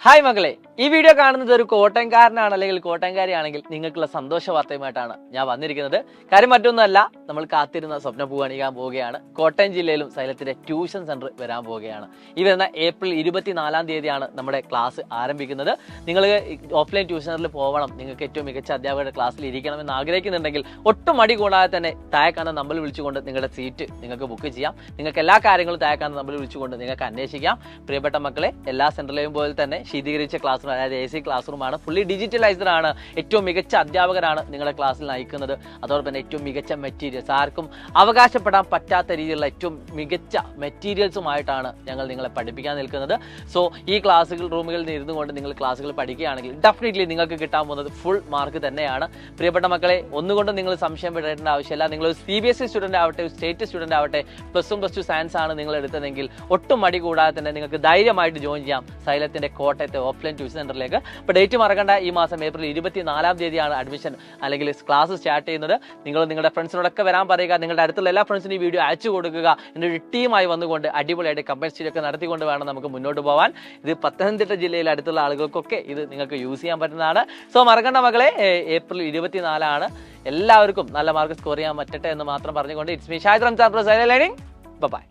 Hi മക്കളെ, ഈ video കാണുന്നത് ഒരു കോട്ടയംകാരനാണ് അല്ലെങ്കിൽ കോട്ടയംകാരിയാണെങ്കിൽ നിങ്ങൾക്കുള്ള സന്തോഷ വാർത്തയുമായിട്ടാണ് ഞാൻ വന്നിരിക്കുന്നത്. കാര്യം മറ്റൊന്നുമല്ല, നമ്മൾ കാത്തിരുന്ന സ്വപ്ന പൂവണിയാൻ പോവുകയാണ്. കോട്ടയം ജില്ലയിലും സൈലത്തിന്റെ ട്യൂഷൻ സെന്റർ വരാൻ പോവുകയാണ്. ഈ വരുന്ന ഏപ്രിൽ 24 നമ്മുടെ ക്ലാസ് ആരംഭിക്കുന്നത്. നിങ്ങൾ ഓഫ്ലൈൻ ട്യൂഷനറിൽ പോകണം, നിങ്ങൾക്ക് ഏറ്റവും മികച്ച അധ്യാപകരുടെ ക്ലാസ്സിൽ ഇരിക്കണമെന്ന് ആഗ്രഹിക്കുന്നുണ്ടെങ്കിൽ ഒട്ടും മടി കൂടാതെ തന്നെ താഴെക്കാണുന്ന നമ്പർ വിളിച്ചുകൊണ്ട് നിങ്ങളുടെ സീറ്റ് നിങ്ങൾക്ക് ബുക്ക് ചെയ്യാം. നിങ്ങൾക്ക് എല്ലാ കാര്യങ്ങളും താഴെക്കാണുന്ന നമ്പർ വിളിച്ചുകൊണ്ട് നിങ്ങൾക്ക് അന്വേഷിക്കാം. പ്രിയപ്പെട്ട മക്കളെ, എല്ലാ സെന്ററിലെയും പോലെ തന്നെ ശീതീകരിച്ച ക്ലാസ് റൂം, അതായത് AC ക്ലാസ് റൂമാണ്. ഫുള്ളി ഡിജിറ്റലൈസ്ഡ് ആണ്. ഏറ്റവും മികച്ച അധ്യാപകരാണ് നിങ്ങളുടെ ക്ലാസ്സിൽ നയിക്കുന്നത്. അതോടൊപ്പം തന്നെ ഏറ്റവും മികച്ച മെറ്റീരിയൽസ്, ആർക്കും അവകാശപ്പെടാൻ പറ്റാത്ത രീതിയിലുള്ള ഏറ്റവും മികച്ച മെറ്റീരിയൽസുമായിട്ടാണ് ഞങ്ങൾ നിങ്ങളെ പഠിപ്പിക്കാൻ നിൽക്കുന്നത്. സോ ഈ ക്ലാസ്സുകൾ റൂമുകളിൽ ഇരുന്നു കൊണ്ട് നിങ്ങൾ ക്ലാസ്സുകൾ പഠിക്കുകയാണെങ്കിൽ ഡെഫിനറ്റ്ലി നിങ്ങൾക്ക് കിട്ടാൻ പോകുന്നത് ഫുൾ മാർക്ക് തന്നെയാണ്. പ്രിയപ്പെട്ട മക്കളെ, ഒന്നുകൊണ്ടും നിങ്ങൾ സംശയം പെടേണ്ട ആവശ്യമില്ല. നിങ്ങൾ CBSE സ്റ്റുഡന്റ് ആവട്ടെ, സ്റ്റേറ്റ് സ്റ്റുഡന്റ് ആവട്ടെ, +1 +2 സയൻസ് ആണ് നിങ്ങൾ എടുത്തതെങ്കിൽ ഒട്ടും മടി കൂടാതെ തന്നെ നിങ്ങൾക്ക് ധൈര്യമായിട്ട് ജോയിൻ ചെയ്യാം സൈലത്തിന്റെ കോട്ടയത്തെ ഓഫ്ലൈൻ ട്യൂഷൻ സെന്ററിലേക്ക്. ഇപ്പോൾ ഡേറ്റ് മറക്കണ്ട, ഈ മാസം ഏപ്രിൽ 24 അഡ്മിഷൻ അല്ലെങ്കിൽ ക്ലാസ് സ്റ്റാർട്ട് ചെയ്യുന്നത്. നിങ്ങൾ നിങ്ങളുടെ ഫ്രണ്ട്സിനോടൊക്കെ വരാൻ പറയുക. നിങ്ങളുടെ അടുത്തുള്ള എല്ലാ ഫ്രണ്ട്സിനും ഈ വീഡിയോ അയച്ചു കൊടുക്കുക. എൻ്റെ ഒരു ടീമായി വന്നുകൊണ്ട് അടിപൊളിയായിട്ട് കമ്പൽസറി നടത്തിക്കൊണ്ട് വേണം നമുക്ക് മുന്നോട്ട് പോകാൻ. ഇത് പത്തനംതിട്ട ജില്ലയിൽ അടുത്തുള്ള ആളുകൾക്കൊക്കെ ഇത് നിങ്ങൾക്ക് യൂസ് ചെയ്യാൻ പറ്റുന്നതാണ്. സോ മറക്കണ്ട മക്കളെ, ഏപ്രിൽ 24 എല്ലാവർക്കും നല്ല മാർക്ക് സ്കോർ ചെയ്യാൻ പറ്റട്ടെ എന്ന് മാത്രം പറഞ്ഞുകൊണ്ട് it's me Shahid Ramzan, by.